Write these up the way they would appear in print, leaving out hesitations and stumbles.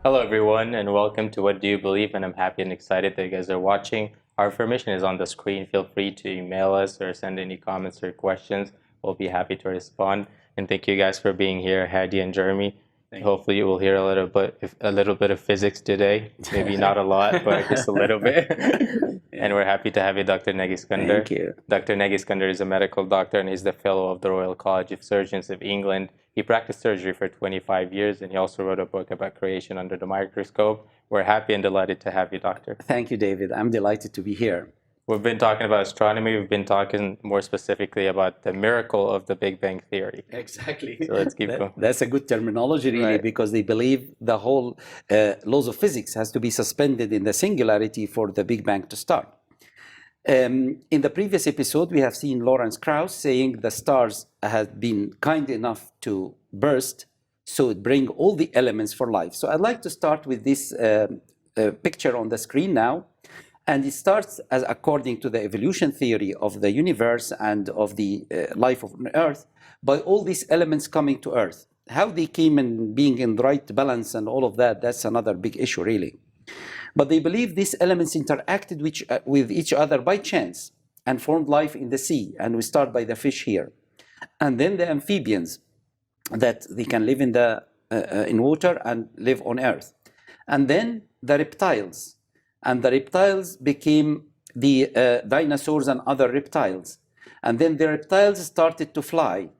Hello, everyone, and welcome to What Do You Believe? And I'm happy and excited that you guys are watching. Our information is on the screen. Feel free to email us or send any comments or questions. We'll be happy to respond. And thank you guys for being here, Hadi and Jeremy. Hopefully, you will hear a little bit of physics today. Maybe not a lot, but just a little bit. And we're happy to have you, Dr. Nagy Eskandar. Thank you. Dr. Nagy Eskandar is a medical doctor and he's the fellow of the Royal College of Surgeons of England. He practiced surgery for 25 years and he also wrote a book about creation under the microscope. We're happy and delighted to have you, Doctor. Thank you, David. I'm delighted to be here. We've been talking about astronomy. We've been talking more specifically about the miracle of the Big Bang Theory. Exactly. So let's keep going. That's a good terminology, really, Right. because they believe the whole laws of physics has to be suspended in the singularity for the Big Bang to start. In the previous episode, we have seen Lawrence Krauss saying the stars have been kind enough to burst, so it brings all the elements for life. So I'd like to start with this picture on the screen now. And it starts as according to the evolution theory of the universe and of the life on Earth, by all these elements coming to Earth. How they came and being in the right balance and all of that, that's another big issue, really. But they believe these elements interacted with each other by chance and formed life in the sea. And we start by the fish here. And then the amphibians, that they can live in water and live on Earth. And then the reptiles. And the reptiles became the dinosaurs and other reptiles. And then the reptiles started to fly.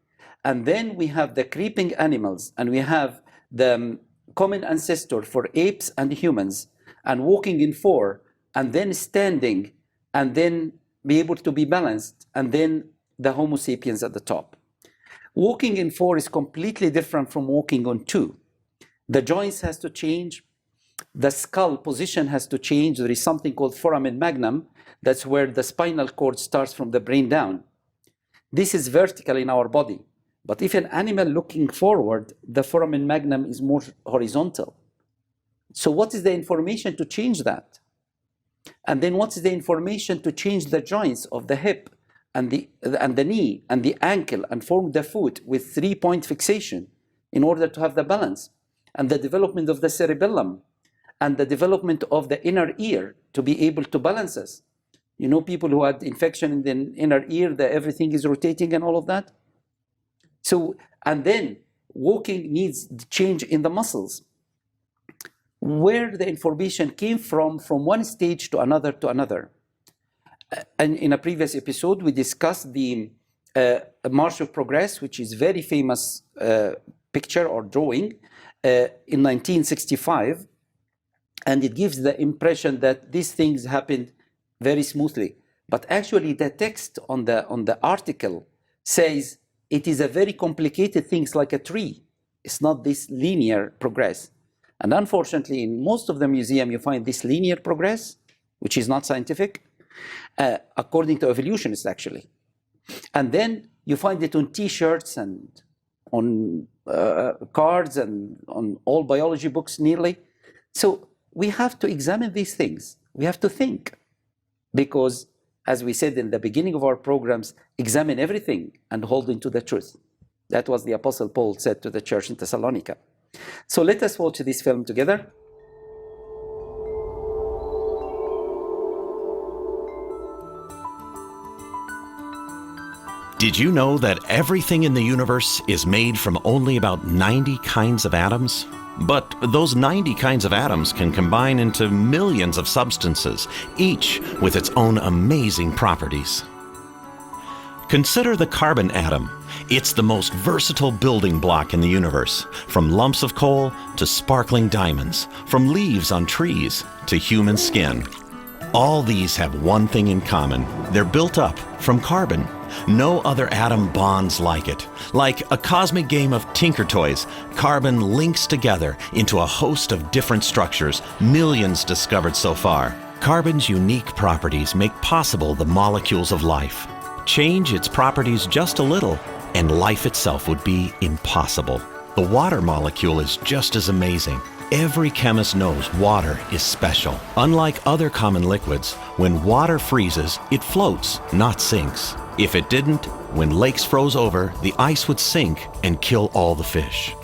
And then we have the creeping animals, and we have the common ancestor for apes and humans, and walking in four, and then standing, and then be able to be balanced, and then the Homo sapiens at the top. Walking in four is completely different from walking on two. The joints has to change. The skull position has to change. There is something called Foramen Magnum. That's where the spinal cord starts from the brain down. This is vertical in our body. But if an animal looking forward, the Foramen Magnum is more horizontal. So what is the information to change that? And then what is the information to change the joints of the hip and the knee and the ankle and form the foot with 3-point fixation in order to have the balance? And the development of the cerebellum and the development of the inner ear to be able to balance us. You know, people who had infection in the inner ear, that everything is rotating and all of that. So, and then walking needs change in the muscles. Where the information came from one stage to another. And in a previous episode, we discussed the March of Progress, which is very famous picture or drawing in 1965. And it gives the impression that these things happened very smoothly. But actually, the text on the article says it is a very complicated thing, like a tree. It's not this linear progress. And unfortunately, in most of the museum, you find this linear progress, which is not scientific, according to evolutionists, actually. And then you find it on T-shirts and on cards and on all biology books nearly. So we have to examine these things. We have to think. Because, as we said in the beginning of our programs, examine everything and hold into the truth. That was the Apostle Paul said to the church in Thessalonica. So let us watch this film together. Did you know that everything in the universe is made from only about 90 kinds of atoms? But those 90 kinds of atoms can combine into millions of substances, each with its own amazing properties. Consider the carbon atom. It's the most versatile building block in the universe, from lumps of coal to sparkling diamonds, from leaves on trees to human skin. All these have one thing in common. They're built up from carbon. No other atom bonds like it. Like a cosmic game of Tinker Toys, carbon links together into a host of different structures, millions discovered so far. Carbon's unique properties make possible the molecules of life. Change its properties just a little, and life itself would be impossible. The water molecule is just as amazing. Every chemist knows water is special. Unlike other common liquids, when water freezes, it floats, not sinks. If it didn't, when lakes froze over, the ice would sink and kill all the fish.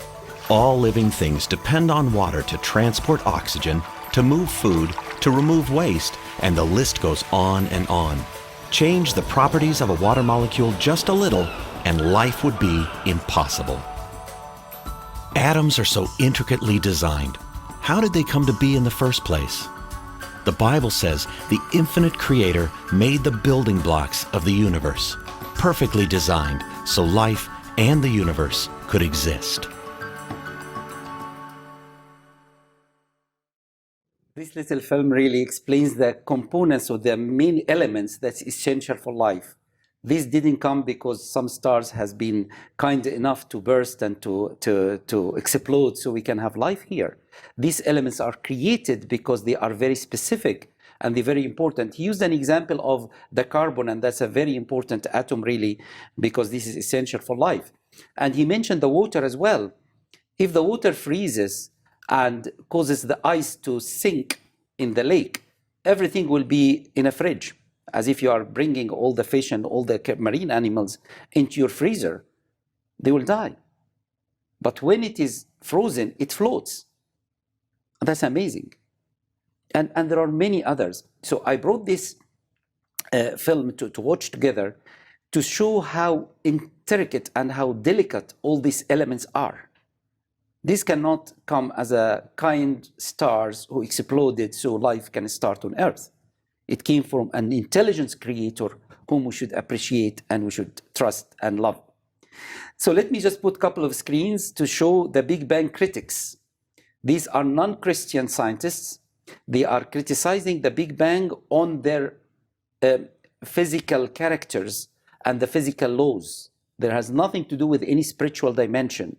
All living things depend on water to transport oxygen, to move food, to remove waste, and the list goes on and on. Change the properties of a water molecule just a little, and life would be impossible. Atoms are so intricately designed. How did they come to be in the first place? The Bible says the infinite Creator made the building blocks of the universe, perfectly designed so life and the universe could exist. This little film really explains the components or the main elements that's essential for life. This didn't come because some stars has been kind enough to burst and to explode so we can have life here. These elements are created because they are very specific and they're very important. He used an example of the carbon, and that's a very important atom really, because this is essential for life. And he mentioned the water as well. If the water freezes and causes the ice to sink in the lake, everything will be in a fridge, as if you are bringing all the fish and all the marine animals into your freezer. They will die. But when it is frozen, it floats. That's amazing. And there are many others. So I brought this film to watch together to show how intricate and how delicate all these elements are. This cannot come as a kind stars who exploded so life can start on Earth. It came from an intelligence creator whom we should appreciate and we should trust and love. So let me just put a couple of screens to show the Big Bang critics. These are non-Christian scientists. They are criticizing the Big Bang on their physical characters and the physical laws. There has nothing to do with any spiritual dimension.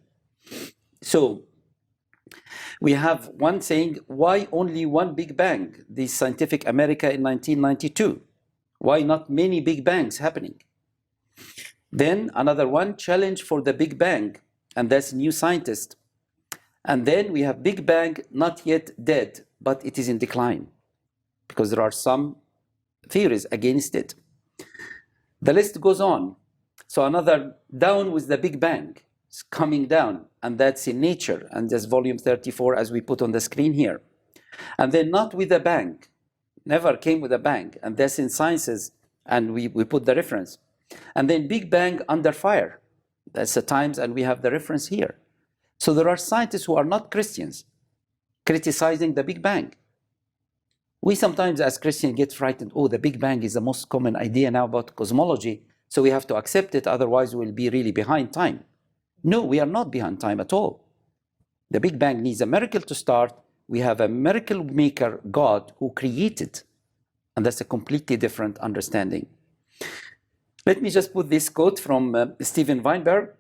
So we have one saying, why only one Big Bang? The Scientific America in 1992. Why not many Big Bangs happening? Then another one, challenge for the Big Bang, and that's New Scientist. And then we have Big Bang not yet dead, but it is in decline, because there are some theories against it. The list goes on. So another, down with the Big Bang. It's coming down, and that's in Nature, and that's volume 34 as we put on the screen here. And then not with a bang, never came with a bang, and that's in Sciences, and we put the reference. And then Big Bang under fire, that's the Times, and we have the reference here. So there are scientists who are not Christians criticizing the Big Bang. We sometimes as Christians get frightened, oh, the Big Bang is the most common idea now about cosmology, so we have to accept it, otherwise we'll be really behind time. No, we are not behind time at all. The Big Bang needs a miracle to start. We have a miracle maker, God, who created. And that's a completely different understanding. Let me just put this quote from Steven Weinberg.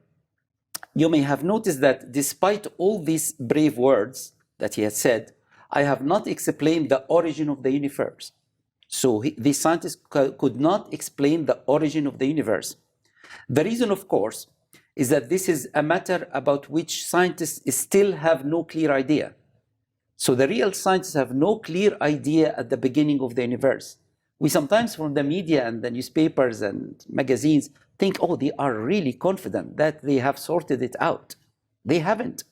You may have noticed that despite all these brave words that he has said, I have not explained the origin of the universe. So these scientists could not explain the origin of the universe. The reason, of course, is that this is a matter about which scientists still have no clear idea. So the real scientists have no clear idea at the beginning of the universe. We sometimes from the media and the newspapers and magazines think, oh, they are really confident that they have sorted it out. They haven't.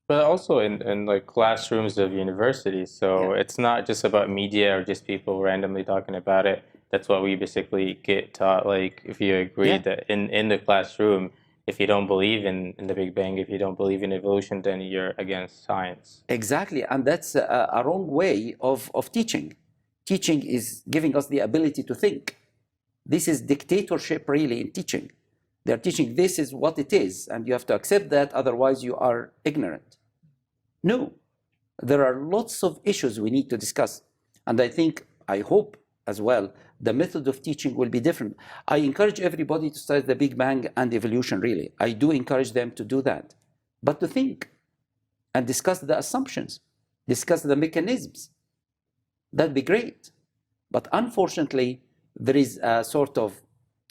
But also in like classrooms of universities, so it's not just about media or just people randomly talking about it. That's what we basically get taught. Like if you agree that in the classroom, if you don't believe in the Big Bang, if you don't believe in evolution, then you're against science. Exactly, and that's a wrong way of teaching. Teaching is giving us the ability to think. This is dictatorship really in teaching. They're teaching this is what it is, and you have to accept that, otherwise you are ignorant. No, there are lots of issues we need to discuss. And I hope as well, the method of teaching will be different. I encourage everybody to study the Big Bang and evolution, really. I do encourage them to do that. But to think and discuss the assumptions, discuss the mechanisms, that'd be great. But unfortunately, there is a sort of,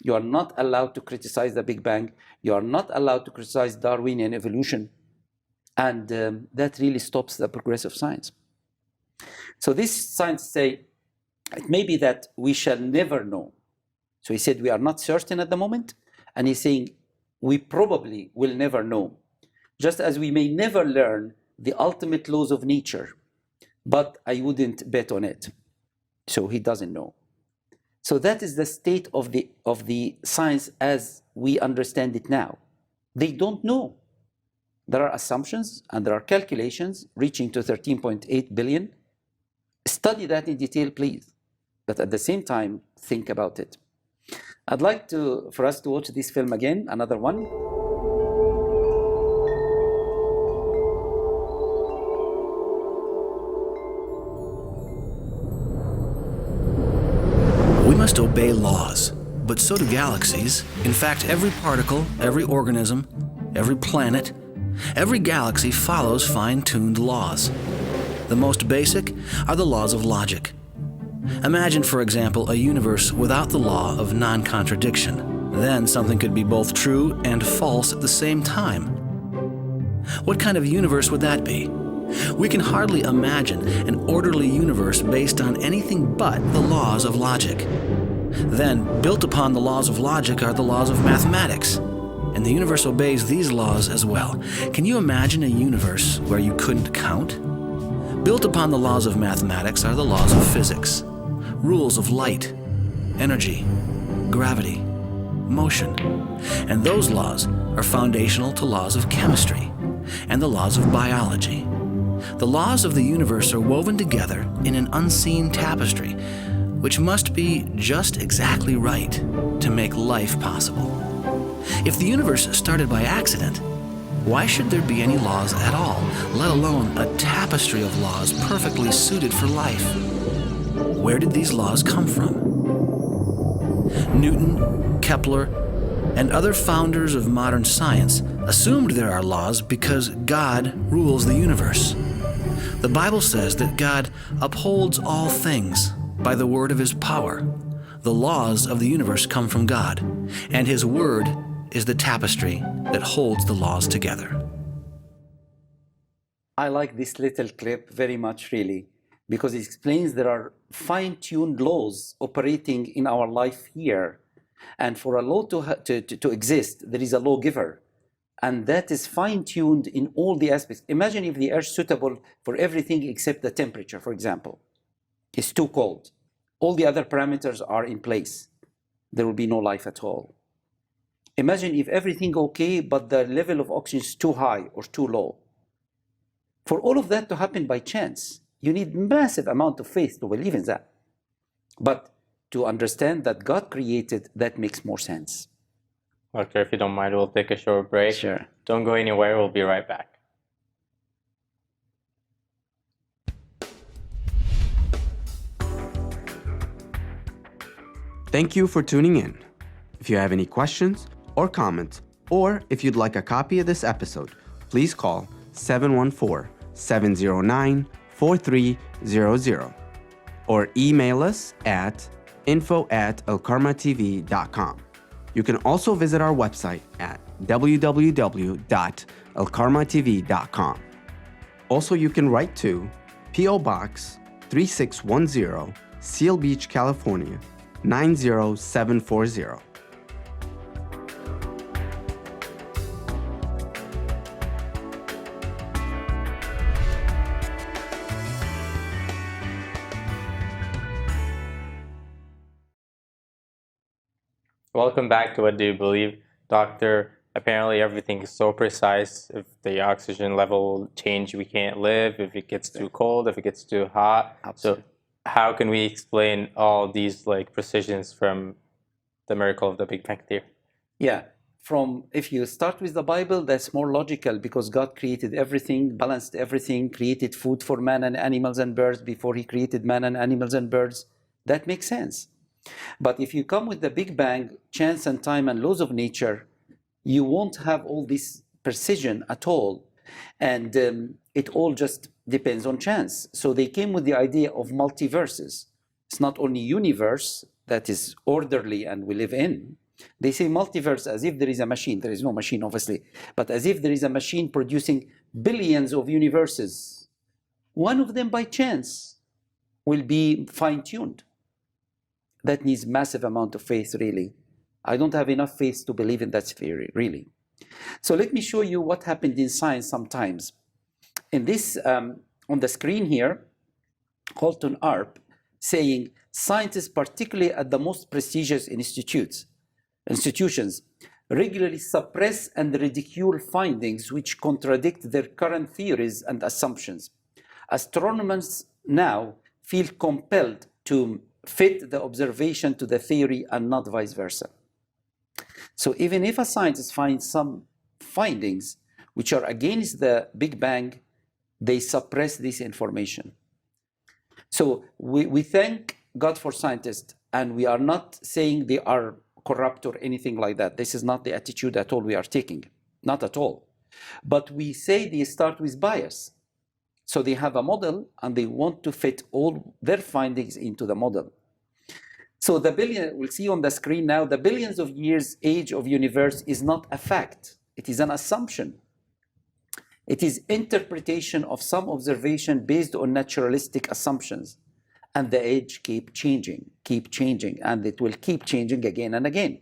you are not allowed to criticize the Big Bang, you are not allowed to criticize Darwinian evolution, and that really stops the progress of science. So these scientists say, it may be that we shall never know. So he said, we are not certain at the moment, and he's saying, we probably will never know. Just as we may never learn the ultimate laws of nature, but I wouldn't bet on it. So he doesn't know. So that is the state of the science as we understand it now. They don't know. There are assumptions and there are calculations reaching to 13.8 billion. Study that in detail, please. But at the same time, think about it. I'd like for us to watch this film again, another one. We must obey laws, but so do galaxies. In fact, every particle, every organism, every planet, every galaxy follows fine-tuned laws. The most basic are the laws of logic. Imagine, for example, a universe without the law of non-contradiction. Then something could be both true and false at the same time. What kind of universe would that be? We can hardly imagine an orderly universe based on anything but the laws of logic. Then, built upon the laws of logic are the laws of mathematics, and the universe obeys these laws as well. Can you imagine a universe where you couldn't count? Built upon the laws of mathematics are the laws of physics, rules of light, energy, gravity, motion, and those laws are foundational to laws of chemistry and the laws of biology. The laws of the universe are woven together in an unseen tapestry, which must be just exactly right to make life possible. If the universe started by accident, why should there be any laws at all, let alone a tapestry of laws perfectly suited for life? Where did these laws come from? Newton, Kepler, and other founders of modern science assumed there are laws because God rules the universe. The Bible says that God upholds all things by the word of his power. The laws of the universe come from God, and his word is the tapestry that holds the laws together. I like this little clip very much, really, because it explains there are fine-tuned laws operating in our life here. And for a law to exist, there is a lawgiver. And that is fine-tuned in all the aspects. Imagine if the earth is suitable for everything except the temperature, for example. It's too cold. All the other parameters are in place. There will be no life at all. Imagine if everything okay, but the level of oxygen is too high or too low. For all of that to happen by chance, you need massive amount of faith to believe in that. But to understand that God created, that makes more sense. Doctor, if you don't mind, we'll take a short break. Sure. Don't go anywhere. We'll be right back. Thank you for tuning in. If you have any questions or comments, or if you'd like a copy of this episode, please call 714-709-4300 or email us at info@alkarmatv.com. You can also visit our website at www.alkarmatv.com. Also, you can write to P.O. Box 3610, Seal Beach, California, 90740. Welcome back to What Do You Believe? Doctor, apparently everything is so precise. If the oxygen level change, we can't live. If it gets too cold, if it gets too hot. Absolutely. So how can we explain all these precisions from the miracle of the Big Bang Theory? Yeah, if you start with the Bible, that's more logical because God created everything, balanced everything, created food for man and animals and birds before he created man and animals and birds. That makes sense. But if you come with the Big Bang, chance and time and laws of nature, you won't have all this precision at all. And it all just depends on chance. So they came with the idea of multiverses. It's not only universe that is orderly and we live in. They say multiverse as if there is a machine. There is no machine, obviously. But as if there is a machine producing billions of universes. One of them, by chance, will be fine-tuned. That needs massive amount of faith, really. I don't have enough faith to believe in that theory, really. So let me show you what happened in science sometimes. In this, on the screen here, Colton Arp saying, scientists, particularly at the most prestigious institutions, regularly suppress and ridicule findings which contradict their current theories and assumptions. Astronomers now feel compelled to fit the observation to the theory and not vice versa. So even if a scientist finds some findings which are against the Big Bang, they suppress this information. So we thank God for scientists, and we are not saying they are corrupt or anything like that. This is not the attitude at all we are taking, not at all. But we say they start with bias. So they have a model and they want to fit all their findings into the model. So the billion, we'll see on the screen now, the billions of years age of universe is not a fact. It is an assumption. It is interpretation of some observation based on naturalistic assumptions. And the age keep changing, and it will keep changing again and again.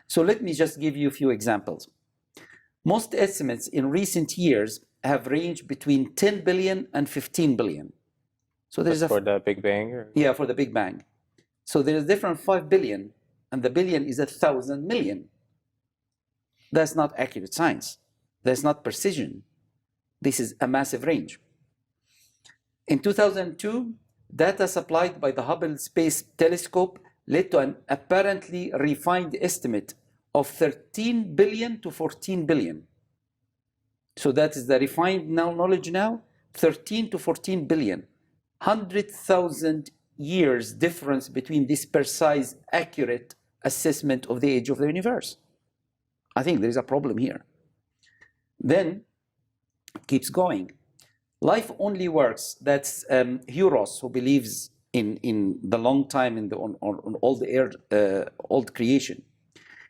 So let me just give you a few examples. Most estimates in recent years have ranged between 10 billion and 15 billion. So there's for the Big Bang? Or? Yeah, for the Big Bang. So there is different 5 billion, and the billion is 1,000 million. That's not accurate science. That's not precision. This is a massive range. In 2002, data supplied by the Hubble Space Telescope led to an apparently refined estimate of 13 billion to 14 billion. So that is the refined knowledge now, 13 to 14 billion. 100,000 years difference between this precise, accurate assessment of the age of the universe. I think there is a problem here. Then, keeps going. Life only works. That's Hugh Ross, who believes in the long time on all the old creation.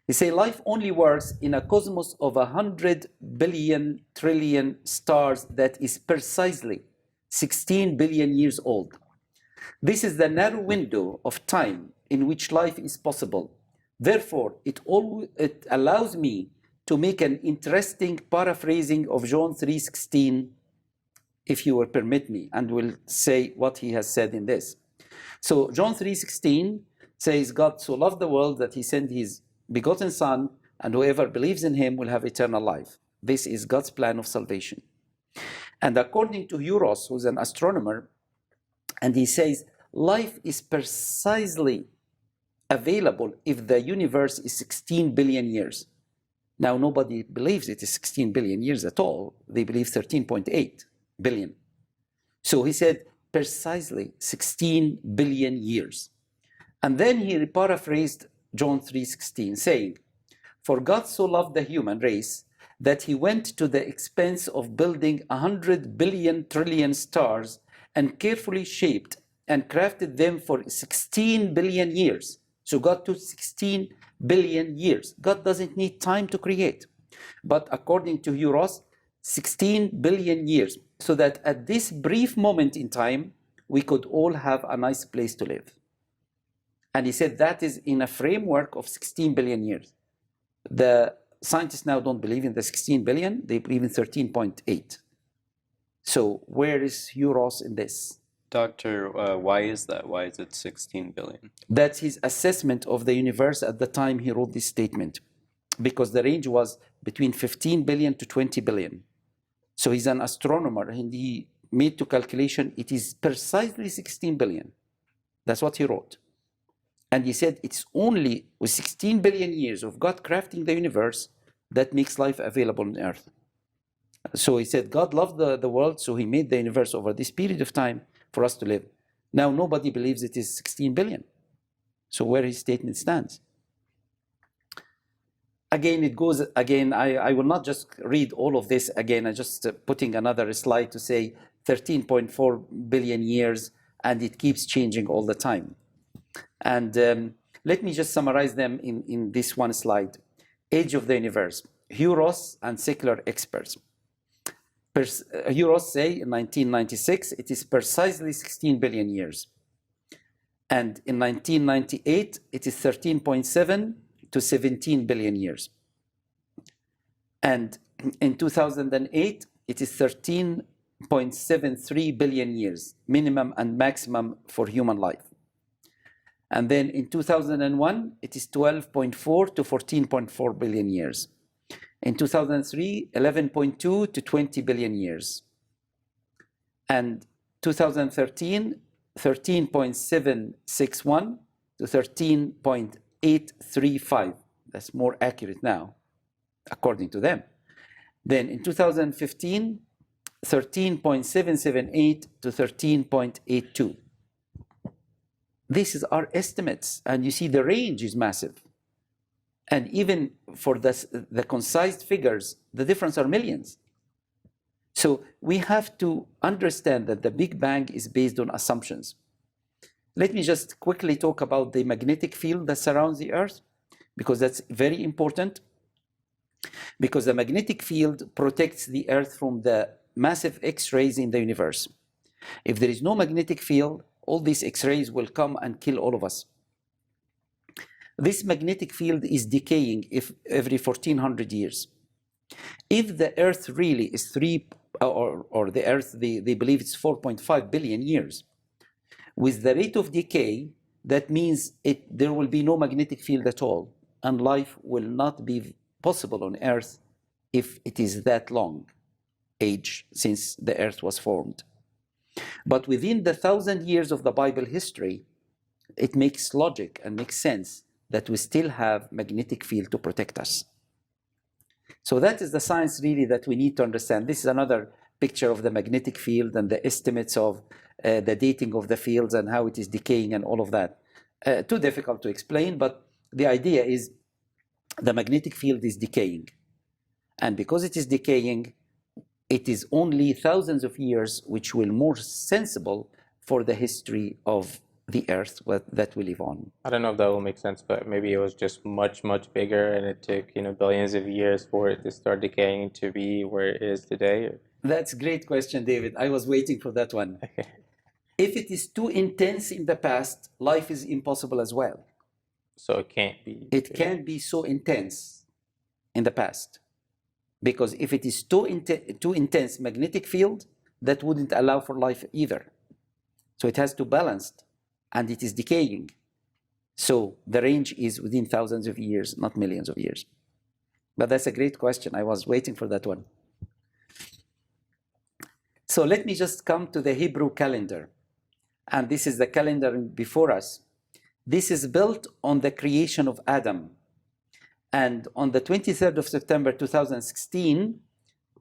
He say life only works in a cosmos of 100 billion trillion stars that is precisely 16 billion years old. This is the narrow window of time in which life is possible. Therefore, it allows me to make an interesting paraphrasing of John 3:16, if you will permit me, and will say what he has said in this. So John 3:16 says, God so loved the world that he sent his begotten Son, and whoever believes in him will have eternal life. This is God's plan of salvation. And according to Hugh Ross, who's an astronomer, and he says, life is precisely available if the universe is 16 billion years. Now, nobody believes it is 16 billion years at all. They believe 13.8 billion. So he said, precisely 16 billion years. And then he paraphrased John 3:16, saying, for God so loved the human race that he went to the expense of building 100 billion trillion stars and carefully shaped and crafted them for 16 billion years. So God took 16 billion years. God doesn't need time to create. But according to Hugh Ross, 16 billion years, so that at this brief moment in time, we could all have a nice place to live. And he said that is in a framework of 16 billion years. The scientists now don't believe in the 16 billion, they believe in 13.8. So where is Hugh Ross in this? Doctor, why is that? Why is it 16 billion? That's his assessment of the universe at the time he wrote this statement, because the range was between 15 billion to 20 billion. So he's an astronomer, and he made to calculation, it is precisely 16 billion. That's what he wrote. And he said it's only with 16 billion years of God crafting the universe that makes life available on Earth. So he said God loved the world, so he made the universe over this period of time for us to live. Now nobody believes it is 16 billion. So where his statement stands. Again, it goes again. I will not just read all of this again. I'm just putting another slide to say 13.4 billion years, and it keeps changing all the time. And let me just summarize them in this one slide. Age of the universe. Hugh Ross and secular experts. Hugh Ross say in 1996, it is precisely 16 billion years. And in 1998, it is 13.7 to 17 billion years. And in 2008, it is 13.73 billion years, minimum and maximum for human life. And then in 2001, it is 12.4 to 14.4 billion years. In 2003, 11.2 to 20 billion years. And 2013, 13.761 to 13.835. That's more accurate now, according to them. Then in 2015, 13.778 to 13.82. These are estimates, and you see the range is massive. And even for the concise figures, the difference are millions. So we have to understand that the Big Bang is based on assumptions. Let me just quickly talk about the magnetic field that surrounds the Earth, because that's very important. Because the magnetic field protects the Earth from the massive X-rays in the universe. If there is no magnetic field, all these X-rays will come and kill all of us. This magnetic field is decaying every 1400 years. If the Earth really is the Earth, they believe it's 4.5 billion years. With the rate of decay, that means there will be no magnetic field at all, and life will not be possible on Earth if it is that long age since the Earth was formed. But within the 1,000 years of the Bible history, it makes logic and makes sense that we still have magnetic field to protect us. So that is the science really that we need to understand. This is another picture of the magnetic field and the estimates of the dating of the fields and how it is decaying and all of that. Too difficult to explain, but the idea is the magnetic field is decaying. And because it is decaying, it is only thousands of years which will be more sensible for the history of the Earth that we live on. I don't know if that will make sense, but maybe it was just much, much bigger, and it took, billions of years for it to start decaying to be where it is today. That's a great question, David. I was waiting for that one. If it is too intense in the past, life is impossible as well. So it can't be. It can't be so intense in the past. Because if it is too intense magnetic field, that wouldn't allow for life either. So it has to balance, and it is decaying. So the range is within thousands of years, not millions of years. But that's a great question. I was waiting for that one. So let me just come to the Hebrew calendar. And this is the calendar before us. This is built on the creation of Adam. And on the 23rd of September 2016,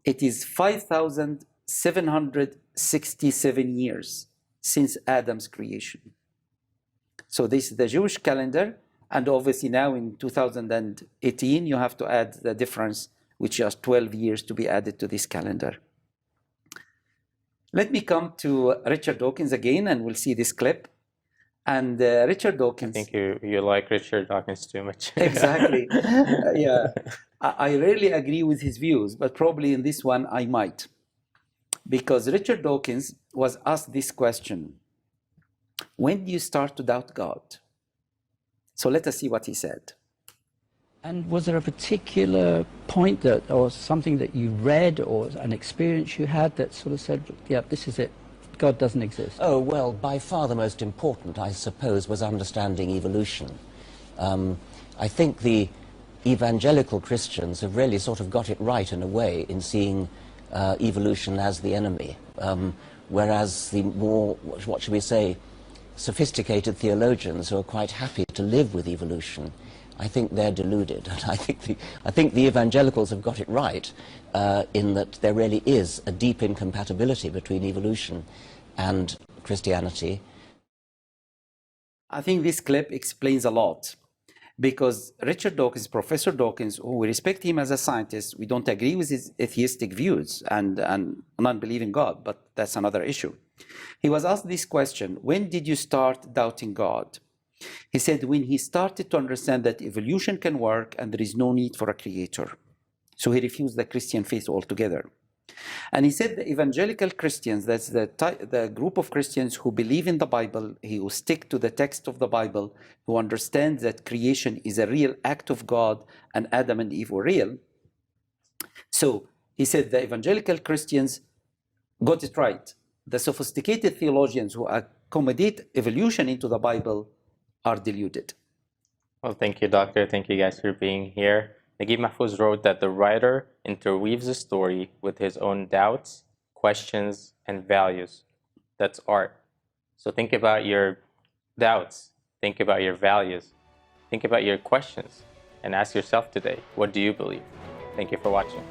it is 5,767 years since Adam's creation. So this is the Jewish calendar, and obviously now in 2018, you have to add the difference, which is 12 years to be added to this calendar. Let me come to Richard Dawkins again, and we'll see this clip. And Richard Dawkins... I think you like Richard Dawkins too much. Exactly. Yeah. I rarely agree with his views, but probably in this one I might. Because Richard Dawkins was asked this question: when do you start to doubt God? So let us see what he said. And was there a particular point or something that you read or an experience you had that sort of said, yeah, this is it, God doesn't exist? Oh, well, by far the most important, I suppose, was understanding evolution. I think the evangelical Christians have really sort of got it right in a way in seeing evolution as the enemy, whereas the more, what should we say, sophisticated theologians who are quite happy to live with evolution, I think they're deluded. And I think the evangelicals have got it right in that there really is a deep incompatibility between evolution and Christianity. I think this clip explains a lot, because Richard Dawkins, Professor Dawkins, who we respect him as a scientist, we don't agree with his atheistic views and non-believing God, but that's another issue. He was asked this question: when did you start doubting God? He said when he started to understand that evolution can work and there is no need for a creator. So he refused the Christian faith altogether. And he said the evangelical Christians, that's the group of Christians who believe in the Bible, who stick to the text of the Bible, who understand that creation is a real act of God and Adam and Eve were real, So he said the evangelical Christians got it right. The sophisticated theologians who accommodate evolution into the Bible are deluded. Well, thank you, Doctor. Thank you guys for being here. Naguib Mahfouz wrote that the writer interweaves the story with his own doubts, questions, and values. That's art. So think about your doubts, think about your values, think about your questions, and ask yourself today, what do you believe? Thank you for watching.